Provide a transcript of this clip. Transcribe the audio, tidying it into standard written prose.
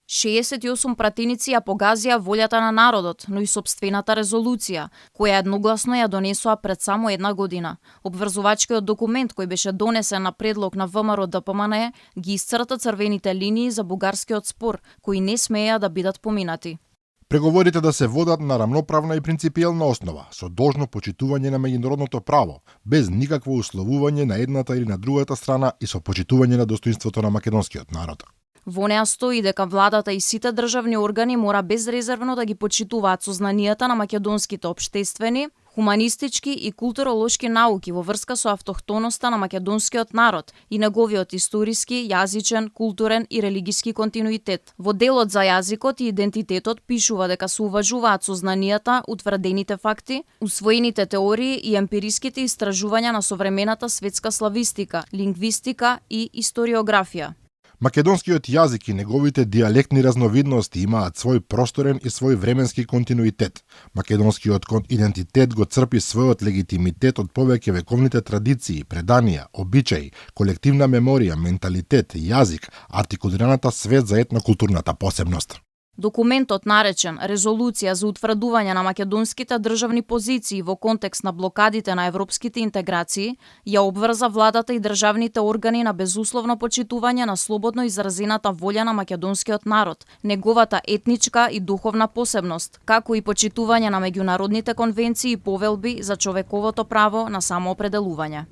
68 пратеници ја погазија волјата на народот, но и сопствената резолуција, која едногласно ја донесоа пред само една година. Обврзувачкиот документ кој беше донесен на предлог на ВМРО ДПМНЕ ги исцрта црвените линии за бугарскиот спор, кои не смееа да бидат поминати. Преговорите да се водат на рамноправна и принципиелна основа, со должно почитување на меѓународното право, без никакво условување на едната или на другата страна и со почитување на достоинството на македонскиот народ. Во неа стои дека владата и сите државни органи мора безрезервно да ги почитуваат сознанијата на македонските општествени, хуманистички и културолошки науки во врска со автохтоноста на македонскиот народ и неговиот историски, јазичен, културен и религиски континуитет. Во делот за јазикот и идентитетот пишува дека се уважуваат сознанијата, утврдените факти, усвоените теории и емпириските истражувања на современата светска славистика, лингвистика и историографија. Македонскиот јазик и неговите дијалектни разновидности имаат свој просторен и свој временски континуитет. Македонскиот идентитет го црпи својот легитимитет од повеќе вековните традиции, преданија, обичаи, колективна меморија, менталитет, јазик, артикулираната свет за етнокултурната посебност. Документот наречен Резолуција за утврдување на македонските државни позиции во контекст на блокадите на европските интеграции ја обврза владата и државните органи на безусловно почитување на слободно изразената волја на македонскиот народ, неговата етничка и духовна посебност, како и почитување на меѓународните конвенции и повелби за човековото право на самоопределување.